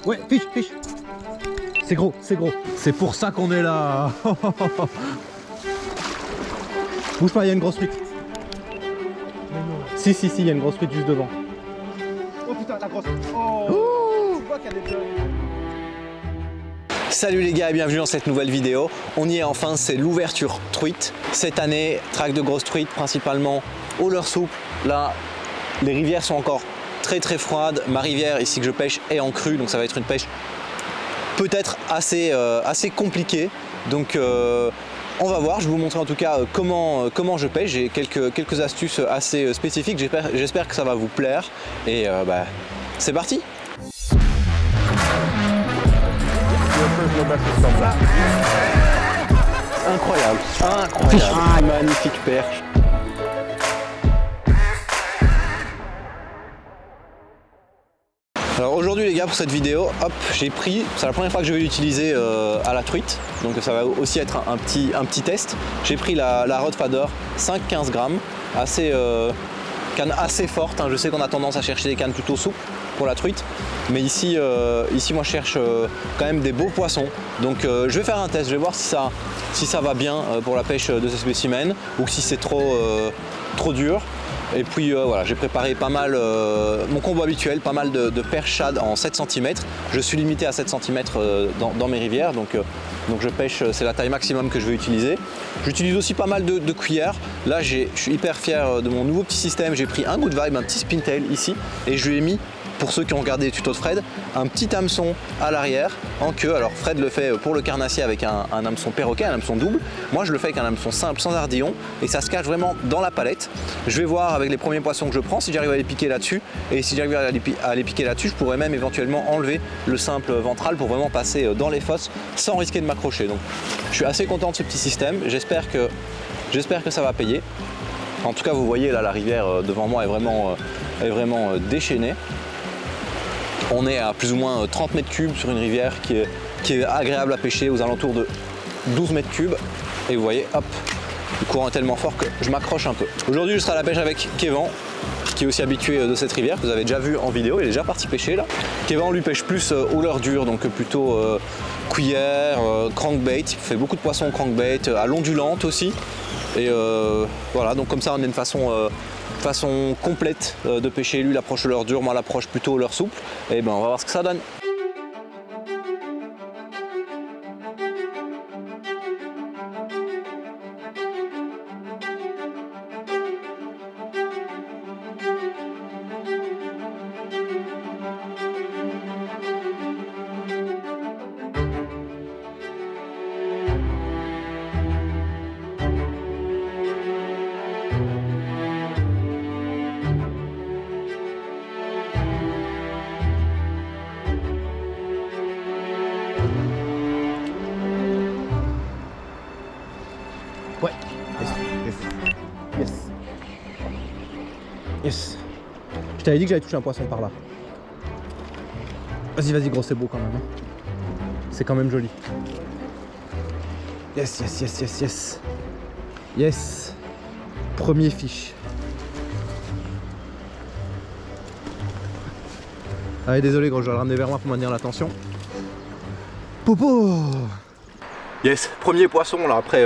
Ouais, fiche, fiche. C'est gros, c'est gros. C'est pour ça qu'on est là. Bouge pas, il y a une grosse truite. Si, si, si, il y a une grosse truite juste devant. Oh putain, la grosse. Oh, tu vois qu'il y a des... Salut les gars et bienvenue dans cette nouvelle vidéo. On y est enfin, c'est l'ouverture truite. Cette année, traque de grosses truites, principalement au leurre souple. Là, les rivières sont encore très froides. Ma rivière ici que je pêche est en crue, donc ça va être une pêche peut-être assez compliquée. Donc on va voir, je vais vous montrer en tout cas comment je pêche. J'ai quelques astuces assez spécifiques, j'espère que ça va vous plaire. Et c'est parti. Incroyable, incroyable, magnifique perche. Alors aujourd'hui les gars, pour cette vidéo, hop, j'ai pris, c'est la première fois que je vais l'utiliser à la truite, donc ça va aussi être un petit test. J'ai pris la Rod Fader 5-15 grammes, canne assez forte, hein. Je sais qu'on a tendance à chercher des cannes plutôt souples pour la truite, mais ici moi je cherche quand même des beaux poissons, donc je vais faire un test, je vais voir si ça va bien pour la pêche de ce spécimen ou si c'est trop dur. Et puis voilà, j'ai préparé pas mal mon combo habituel, pas mal de perches shad en 7 cm. Je suis limité à 7 cm dans mes rivières, donc je pêche, c'est la taille maximum que je vais utiliser. J'utilise aussi pas mal de cuillères. Là, je suis hyper fier de mon nouveau petit système. J'ai pris un Good Vibe, un petit spintail ici, et je lui ai mis, pour ceux qui ont regardé les tutos de Fred, un petit hameçon à l'arrière en queue. Alors Fred le fait pour le carnassier avec un hameçon perroquet, un hameçon double. Moi je le fais avec un hameçon simple sans ardillon et ça se cache vraiment dans la palette. Je vais voir avec les premiers poissons que je prends si j'arrive à les piquer là-dessus, et si j'arrive à les piquer là-dessus, je pourrais même éventuellement enlever le simple ventral pour vraiment passer dans les fosses sans risquer de m'accrocher. Donc je suis assez content de ce petit système, j'espère que ça va payer. En tout cas vous voyez là, la rivière devant moi est vraiment déchaînée. On est à plus ou moins 30 mètres cubes sur une rivière qui est agréable à pêcher, aux alentours de 12 mètres cubes. Et vous voyez, hop, le courant est tellement fort que je m'accroche un peu. Aujourd'hui, je serai à la pêche avec Kévan, qui est aussi habitué de cette rivière, que vous avez déjà vu en vidéo. Il est déjà parti pêcher là. Kévan lui pêche plus au leurre dur, donc plutôt cuillère, crankbait. Il fait beaucoup de poissons crankbait, à l'ondulante aussi. Et voilà, donc comme ça, on a une façon complète de pêcher. Lui, il approche au leurre dur, moi, l'approche plutôt au leurre souple. Et ben, on va voir ce que ça donne. Ouais. Yes. Je t'avais dit que j'allais toucher un poisson par là. Vas-y, gros, c'est beau quand même. Hein. C'est quand même joli. Yes. Yes. Premier fiche. Allez, désolé gros, je dois le ramener vers moi pour maintenir l'attention. Popo. Yes, premier poisson là après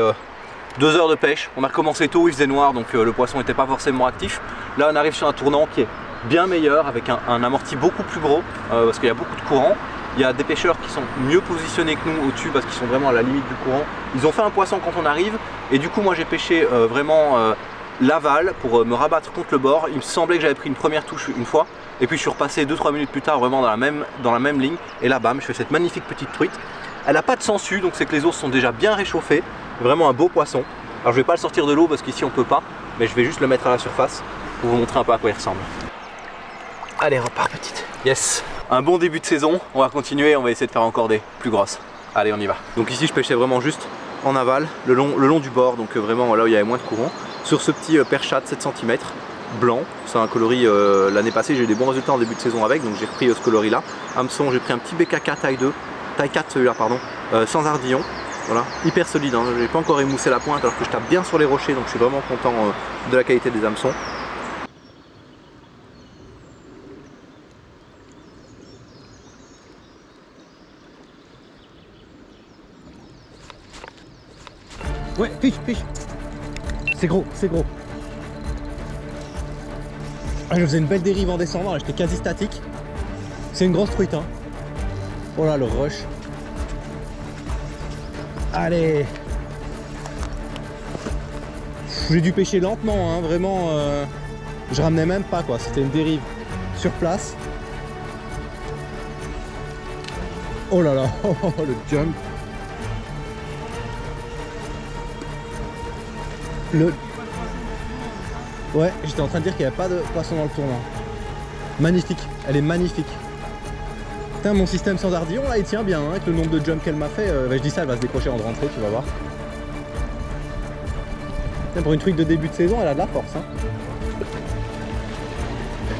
2 heures de pêche. On a recommencé tôt, il faisait noir, donc le poisson n'était pas forcément actif. Là on arrive sur un tournant qui est bien meilleur, avec un amorti beaucoup plus gros, parce qu'il y a beaucoup de courant. Il y a des pêcheurs qui sont mieux positionnés que nous au-dessus parce qu'ils sont vraiment à la limite du courant. Ils ont fait un poisson quand on arrive, et du coup moi j'ai pêché vraiment l'aval pour me rabattre contre le bord. Il me semblait que j'avais pris une première touche une fois, et puis je suis repassé 2-3 minutes plus tard vraiment dans la même ligne, et là bam, je fais cette magnifique petite truite. Elle n'a pas de sangsue, donc c'est que les os sont déjà bien réchauffés. Vraiment un beau poisson. Alors je vais pas le sortir de l'eau parce qu'ici on peut pas, mais je vais juste le mettre à la surface pour vous montrer un peu à quoi il ressemble. Allez, repart petite. Yes. Un bon début de saison. On va continuer, on va essayer de faire encore des plus grosses. Allez, on y va. Donc ici je pêchais vraiment juste en aval, le long du bord, donc vraiment là où il y avait moins de courant. Sur ce petit perche shad 7 cm blanc, c'est un coloris l'année passée, j'ai eu des bons résultats en début de saison avec, donc j'ai repris ce coloris là. Hameçon, j'ai pris un petit BKK taille 2, taille 4 celui-là pardon, sans ardillon. Voilà, hyper solide, hein. J'ai pas encore émoussé la pointe alors que je tape bien sur les rochers, donc je suis vraiment content de la qualité des hameçons. Ouais, fiche, fiche. C'est gros, c'est gros. Ah, je faisais une belle dérive en descendant, là j'étais quasi statique. C'est une grosse truite, hein. Oh là, le rush. Allez. J'ai dû pêcher lentement, hein, vraiment. Je ramenais même pas, quoi. C'était une dérive sur place. Oh là là, le jump. Ouais, j'étais en train de dire qu'il n'y avait pas de poisson dans le tournant. Magnifique, elle est magnifique. Putain, mon système sans ardillon là il tient bien, hein, avec le nombre de jumps qu'elle m'a fait. Je dis ça, elle va se décrocher en rentrée, tu vas voir. Putain, pour une truite de début de saison, elle a de la force. Hein.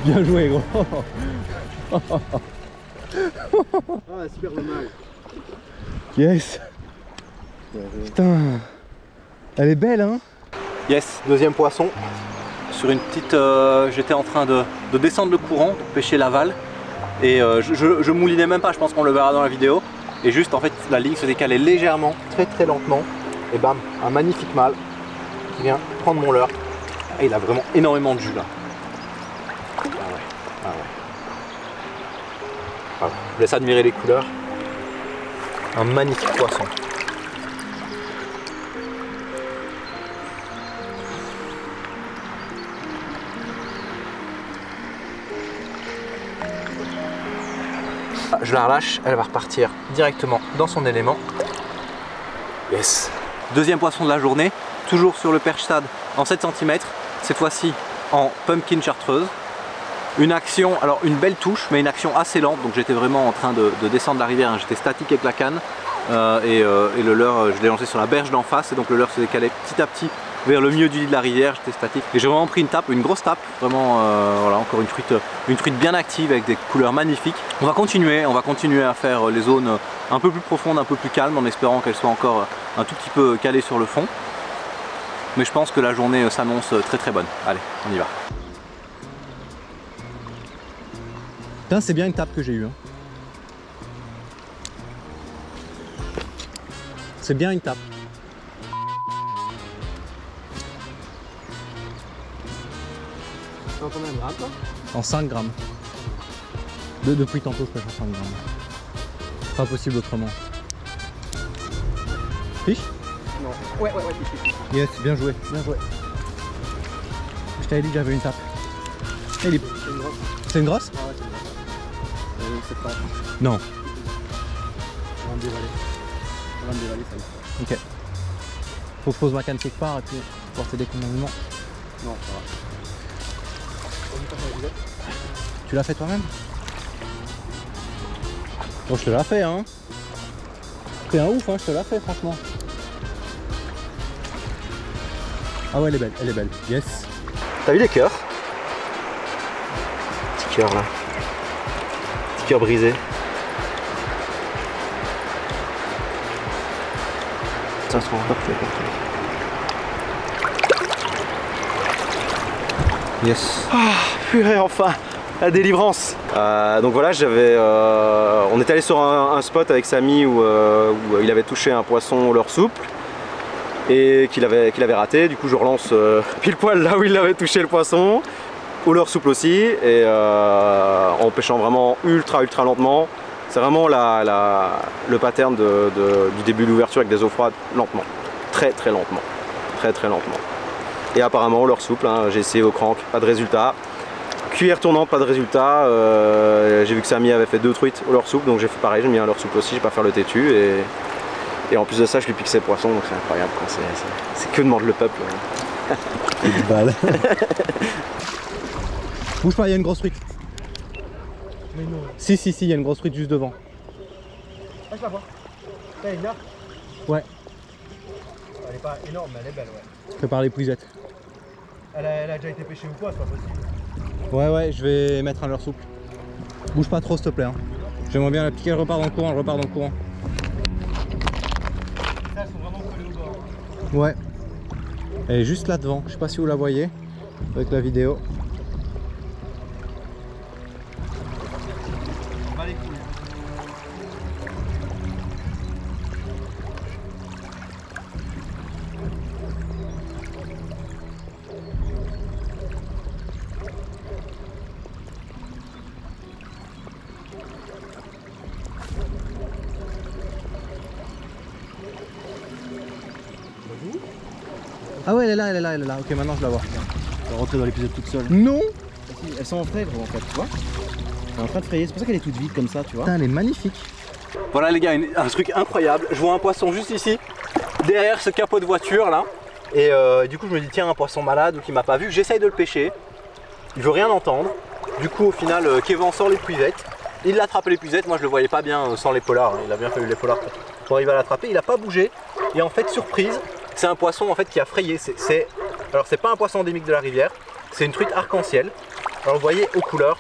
Bien joué, gros. Ah, super dommage. Yes. Putain, elle est belle, hein. Yes, deuxième poisson. Sur une petite, j'étais en train de descendre le courant, de pêcher l'aval. Et je moulinais même pas, je pense qu'on le verra dans la vidéo. Et juste en fait la ligne se décalait légèrement, très lentement. Et bam, un magnifique mâle qui vient prendre mon leurre. Et il a vraiment énormément de jus là. Ah ouais, ah ouais. Voilà. Je vous laisse admirer les couleurs. Un magnifique poisson. Je la relâche, elle va repartir directement dans son élément. Yes. Deuxième poisson de la journée, toujours sur le perche stade en 7 cm, cette fois-ci en pumpkin chartreuse. Une action, alors une belle touche, mais une action assez lente, donc j'étais vraiment en train de descendre la rivière, hein. J'étais statique avec la canne et le leurre, je l'ai lancé sur la berge d'en face et donc le leurre se décalait petit à petit vers le milieu du lit de la rivière, j'étais statique et j'ai vraiment pris une tape, une grosse tape, vraiment voilà, encore une truite bien active avec des couleurs magnifiques. On va continuer à faire les zones un peu plus profondes, un peu plus calmes en espérant qu'elles soient encore un tout petit peu calées sur le fond. Mais je pense que la journée s'annonce très bonne. Allez, on y va. Putain, c'est bien une tape que j'ai eue. Hein. C'est bien une tape. En combien de grammes toi? En 5 grammes. Depuis tantôt je pêche en 5 grammes. Pas possible autrement. Fiche? Non. Ouais, fiche. Yes, bien joué, bien joué. Je t'avais dit que j'avais une tape. Elle est... C'est une grosse. C'est une grosse? Ah ouais, c'est une grosse. C'est pas. Non. On va me dévaler. On va me dévaler ça. Ok. Faut que je pose ma canne quelque part et puis porter des commandements. Non, ça va. Tu l'as fait toi-même? Bon, je te l'ai fait, hein. T'es un ouf, hein, je te l'ai fait, franchement. Ah ouais, elle est belle, elle est belle. Yes. T'as vu les cœurs? Petit cœur là. Petit cœur brisé. Ça se rend parfait. Yes. Ah, purée, enfin, la délivrance. Donc voilà, on est allé sur un spot avec Samy où il avait touché un poisson au leurre souple et qu'il avait raté. Du coup, je relance pile poil là où il avait touché le poisson, au leurre souple aussi, et en pêchant vraiment ultra lentement. C'est vraiment le pattern du début de l'ouverture avec des eaux froides, lentement, très lentement, très lentement. Et apparemment, leurre souple, hein, j'ai essayé au crank, pas de résultat. Cuillère tournante, pas de résultat. J'ai vu que Samy avait fait 2 truites au leurre souple, donc j'ai fait pareil, j'ai mis un leurre souple aussi, j'ai pas faire le têtu. Et en plus de ça, je lui pique ses poissons, donc c'est incroyable. C'est que demande le peuple. Une balle. Bouge pas, il y a une grosse truite. Mais non. Si, il y a une grosse truite juste devant. Ah, je la vois. Elle est là. Ouais. Elle est pas énorme, mais elle est belle, ouais. Prépare les puisettes. Elle a déjà été pêchée ou quoi, c'est pas possible. Ouais, je vais mettre un leurre souple. Bouge pas trop, s'il te plaît. Hein. J'aimerais bien la piquer, elle repart dans le courant, Ça, elles sont vraiment collées au bord. Ouais. Elle est juste là devant, je sais pas si vous la voyez avec la vidéo. Bah les couilles. Ah ouais, elle est là, elle est là, elle est là. Ok, maintenant je la vois. Elle va rentrer dans l'épisode toute seule. Non. Elles sont en frais gros en fait, tu vois. Elle est en train de frayer, c'est pour ça qu'elle est toute vide comme ça, tu vois. Putain, elle est magnifique. Voilà les gars, un truc incroyable. Je vois un poisson juste ici, derrière ce capot de voiture là. Et du coup je me dis tiens, un poisson malade ou qui m'a pas vu. J'essaye de le pêcher. Il veut rien entendre. Du coup au final Kevin sort l'épuisette. Il l'attrape l'épuisette, moi je le voyais pas bien sans l'épaulard. Il a bien fallu l'épaulard pour arriver à l'attraper. Il a pas bougé. Et en fait surprise, c'est un poisson en fait qui a frayé. Alors c'est pas un poisson endémique de la rivière, c'est une truite arc-en-ciel. Alors vous voyez aux couleurs,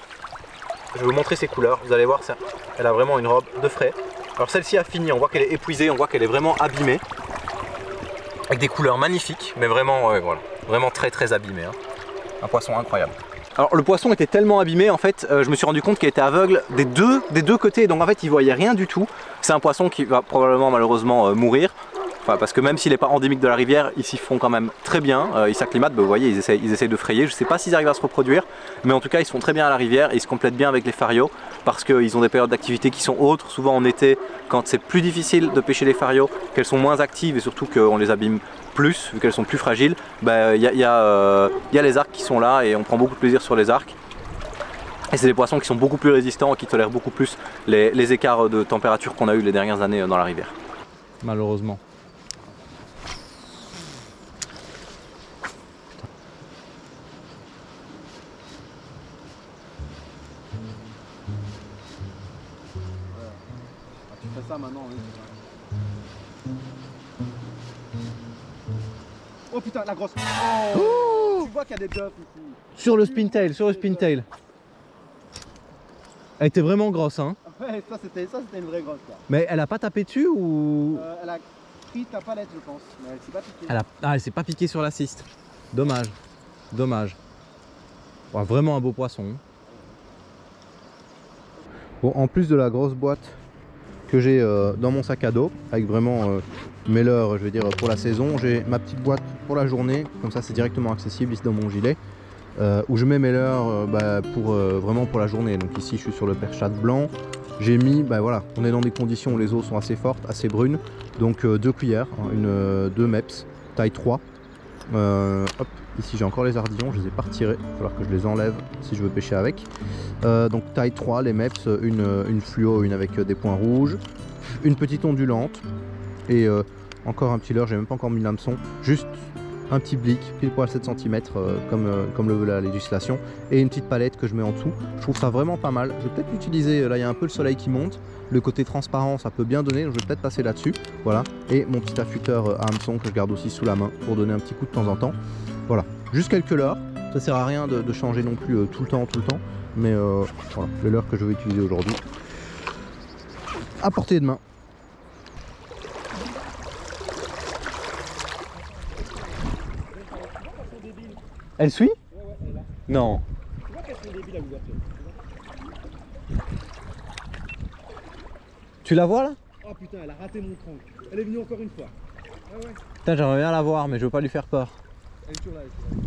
je vais vous montrer ses couleurs, vous allez voir ça. Elle a vraiment une robe de frais. Alors celle-ci a fini, on voit qu'elle est épuisée, on voit qu'elle est vraiment abîmée. Avec des couleurs magnifiques, mais vraiment, voilà, vraiment très très abîmée. Hein. Un poisson incroyable. Alors le poisson était tellement abîmé en fait, je me suis rendu compte qu'il était aveugle des deux côtés, donc en fait il voyait rien du tout. C'est un poisson qui va probablement malheureusement mourir. Enfin, parce que même s'il n'est pas endémique de la rivière, ils s'y font quand même très bien, ils s'acclimatent, vous voyez, ils essayent de frayer. Je ne sais pas s'ils arrivent à se reproduire, mais en tout cas ils se font très bien à la rivière et ils se complètent bien avec les farios parce qu'ils ont des périodes d'activité qui sont autres, souvent en été, quand c'est plus difficile de pêcher les farios, qu'elles sont moins actives et surtout qu'on les abîme plus, vu qu'elles sont plus fragiles, y a les arcs qui sont là et on prend beaucoup de plaisir sur les arcs. Et c'est des poissons qui sont beaucoup plus résistants et qui tolèrent beaucoup plus les écarts de température qu'on a eu les dernières années dans la rivière. Malheureusement. Tu fais ça maintenant, oui. Oh putain, la grosse. Oh, tu vois qu'il y a des bluffs ici. Sur le spintail, sur le spintail. Elle était vraiment grosse, hein. Ouais, ça c'était une vraie grosse là. Mais elle a pas tapé dessus ou... Elle a pris ta palette je pense, mais elle s'est pas piquée. Elle s'est pas piquée sur la ciste. Dommage, dommage. Ouais, vraiment un beau poisson. Bon, en plus de la grosse boîte que j'ai dans mon sac à dos, avec vraiment mes leurres, je vais dire, pour la saison, j'ai ma petite boîte pour la journée, comme ça c'est directement accessible ici dans mon gilet, où je mets mes leurres vraiment pour la journée. Donc ici je suis sur le perchade blanc, j'ai mis, voilà, on est dans des conditions où les eaux sont assez fortes, assez brunes, donc 2 cuillères, hein, 2 MEPS, taille 3. Hop, ici j'ai encore les ardillons, je les ai pas retirés, il va falloir que je les enlève si je veux pêcher avec. Donc taille 3, les MEPS, une fluo, une avec des points rouges, une petite ondulante et encore un petit leurre, j'ai même pas encore mis l'hameçon, juste un petit blick, pile poil 7 cm comme le veut la législation, et une petite palette que je mets en dessous. Je trouve ça vraiment pas mal. Je vais peut-être l'utiliser, là il y a un peu le soleil qui monte, le côté transparent ça peut bien donner, donc je vais peut-être passer là-dessus. Voilà, et mon petit affûteur à hameçon que je garde aussi sous la main pour donner un petit coup de temps en temps. Voilà, juste quelques leurres, ça sert à rien de changer non plus tout le temps, mais voilà, le leurre que je vais utiliser aujourd'hui. À portée de main. Elle suit? Ouais, elle est là. Non. Tu vois qu'elles sont débiles à l'ouverture. Tu la vois là? Oh putain, elle a raté mon tronc. Elle est venue encore une fois. Ah ouais. Putain, j'aimerais bien la voir, mais je veux pas lui faire peur. Elle est toujours là, elle est toujours là.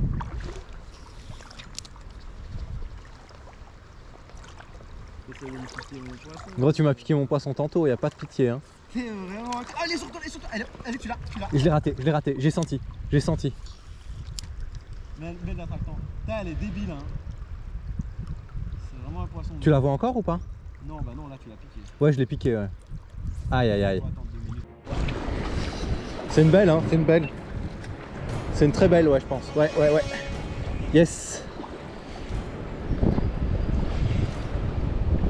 J'essaie de me piquer mon poisson. Gros, tu m'as piqué mon poisson tantôt, y a pas de pitié, hein. C'est vraiment... Ah, elle est sur toi, elle est sur toi. Elle est, tu l'as. Je l'ai raté, j'ai senti. Mais d'attaquant. Putain, elle est débile, hein. C'est vraiment un poisson. Tu la vois encore ou pas? Non, bah non, là tu l'as piqué. Ouais, je l'ai piqué, ouais. Aïe, aïe, aïe. Faut attendre 2 minutes. C'est une belle, hein, c'est une belle. C'est une très belle, ouais, je pense. Ouais. Yes.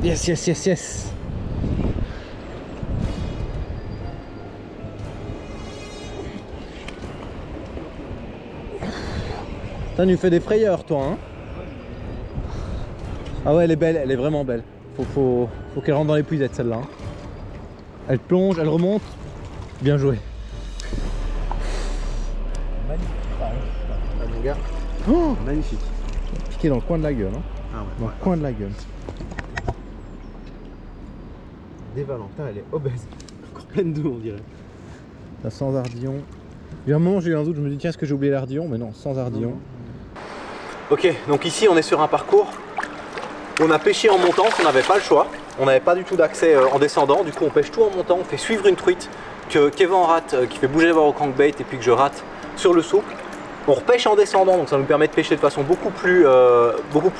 Yes. Putain, tu nous fais des frayeurs, toi, hein. Ah ouais, elle est belle, elle est vraiment belle. Faut qu'elle rentre dans l'épuisette, celle-là. Hein. Elle plonge, elle remonte. Bien joué. Magnifique. Ah, mon gars. Oh, Magnifique. piqué dans le coin de la gueule, hein. Ah ouais. Dans le coin de la gueule. Des Valentin, elle est obèse. Encore pleine d'eau, on dirait. Là, sans ardillon. Il y a un moment, j'ai eu un doute, je me dis tiens, est-ce que j'ai oublié l'ardillon? Mais non, sans ardillon. Ok, donc ici on est sur un parcours où on a pêché en montant, on n'avait pas le choix. On n'avait pas du tout d'accès en descendant, du coup on pêche tout en montant, on fait suivre une truite que Kevin rate, qui fait bouger le voir au crankbait et puis que je rate sur le souple. On repêche en descendant, donc ça nous permet de pêcher de façon beaucoup plus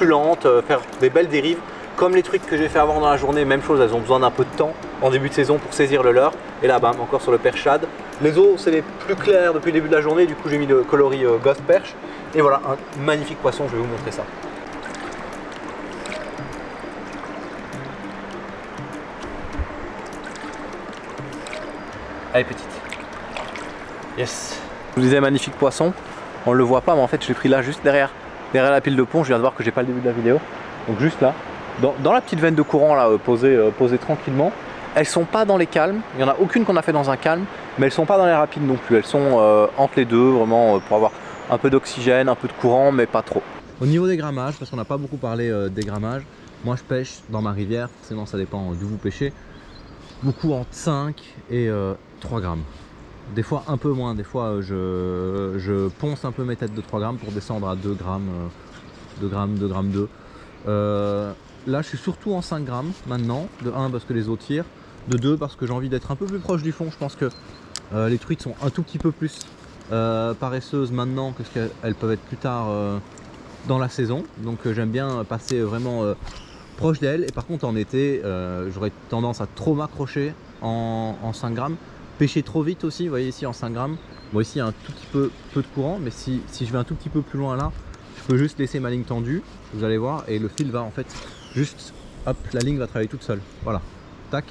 lente, faire des belles dérives. Comme les trucs que j'ai fait avant dans la journée, même chose, elles ont besoin d'un peu de temps en début de saison pour saisir le leurre. Et là, bam, encore sur le perche shad. Les eaux, c'est les plus clairs depuis le début de la journée, du coup j'ai mis le coloris Ghost Perch. Et voilà, un magnifique poisson, je vais vous montrer ça. Elle est petite. Yes. Je vous disais magnifique poisson. On le voit pas, mais en fait je l'ai pris là juste derrière la pile de pont. Je viens de voir que j'ai pas le début de la vidéo. Donc juste là, dans la petite veine de courant là, posée tranquillement. Elles sont pas dans les calmes. Il y en a aucune qu'on a fait dans un calme, mais elles sont pas dans les rapides non plus. Elles sont entre les deux, vraiment pour avoir un peu d'oxygène, un peu de courant, mais pas trop. Au niveau des grammages, parce qu'on n'a pas beaucoup parlé des grammages, moi je pêche dans ma rivière, forcément ça dépend d'où vous pêchez, beaucoup entre 5 et 3 grammes. Des fois un peu moins, des fois je ponce un peu mes têtes de 3 grammes pour descendre à 2 grammes, 2 grammes, 2 grammes 2. Là je suis surtout en 5 grammes maintenant, de 1 parce que les eaux tirent, de 2 parce que j'ai envie d'être un peu plus proche du fond. Je pense que les truites sont un tout petit peu plus paresseuses maintenant que ce qu'elles peuvent être plus tard dans la saison. Donc j'aime bien passer vraiment proche d'elles. Et par contre en été, j'aurais tendance à trop m'accrocher en 5 grammes. Pêcher trop vite aussi, vous voyez ici en 5 grammes. Bon ici il y a un tout petit peu de courant, mais si je vais un tout petit peu plus loin là, je peux juste laisser ma ligne tendue, vous allez voir, et le fil va en fait juste, hop, la ligne va travailler toute seule. Voilà, tac.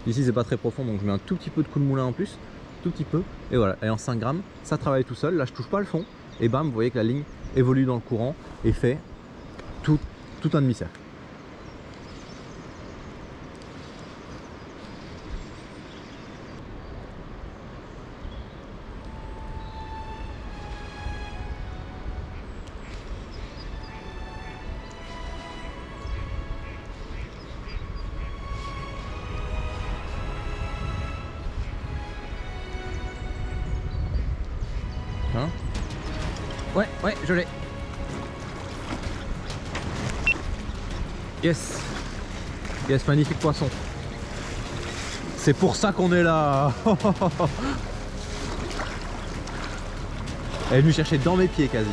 Ici c'est pas très profond, donc je mets un tout petit peu de coup de moulin en plus, tout petit peu, et voilà. Et en 5 grammes, ça travaille tout seul. Là je touche pas le fond, et bam, vous voyez que la ligne évolue dans le courant et fait tout un demi-cercle. Hein? Ouais, je l'ai. Yes. Yes, magnifique poisson. C'est pour ça qu'on est là. Elle est venue chercher dans mes pieds quasi.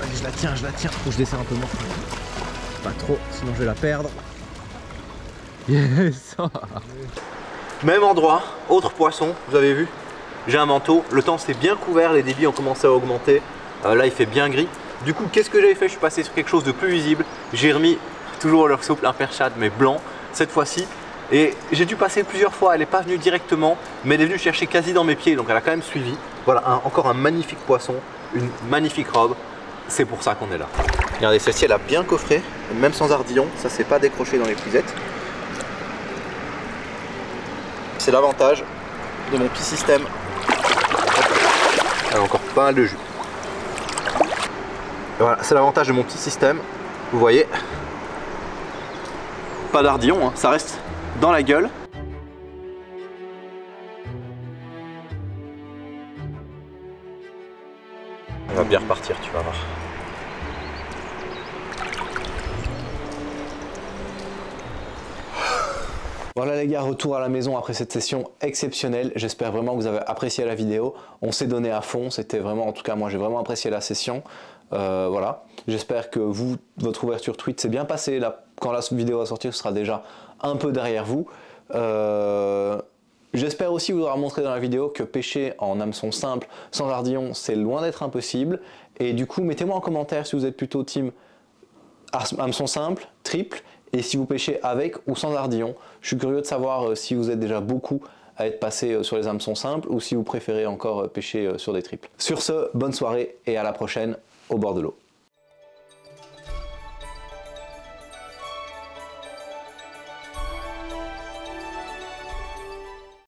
Allez, je la tiens. Faut que je desserre un peu moins. Pas trop, sinon je vais la perdre. Yes. Même endroit, autre poisson, vous avez vu. J'ai un manteau, le temps s'est bien couvert, les débits ont commencé à augmenter. Là il fait bien gris. Du coup qu'est-ce que j'avais fait? Je suis passé sur quelque chose de plus visible. J'ai remis toujours leur souple, un perche shad mais blanc cette fois-ci. Et j'ai dû passer plusieurs fois, elle n'est pas venue directement, mais elle est venue chercher quasi dans mes pieds, donc elle a quand même suivi. Voilà, encore un magnifique poisson, une magnifique robe. C'est pour ça qu'on est là. Regardez, celle-ci elle a bien coffré, même sans ardillon, ça s'est pas décroché dans les puisettes. C'est l'avantage de mon petit système. Elle a encore pas mal de jus. Et voilà, c'est l'avantage de mon petit système. Vous voyez, pas d'ardillon, hein, ça reste dans la gueule. On va bien repartir, tu vas voir. Voilà les gars, retour à la maison après cette session exceptionnelle. J'espère vraiment que vous avez apprécié la vidéo. On s'est donné à fond, c'était vraiment, en tout cas moi j'ai vraiment apprécié la session. Voilà, j'espère que vous, votre ouverture tweet s'est bien passée. Là, quand la vidéo va sortir, ce sera déjà un peu derrière vous. J'espère aussi vous aura montré dans la vidéo que pêcher en hameçon simple, sans ardillon, c'est loin d'être impossible. Et du coup, mettez-moi en commentaire si vous êtes plutôt team hameçon simple, triple, et si vous pêchez avec ou sans ardillon. Je suis curieux de savoir si vous êtes déjà beaucoup à être passé sur les hameçons simples ou si vous préférez encore pêcher sur des triples. Sur ce, bonne soirée et à la prochaine au bord de l'eau.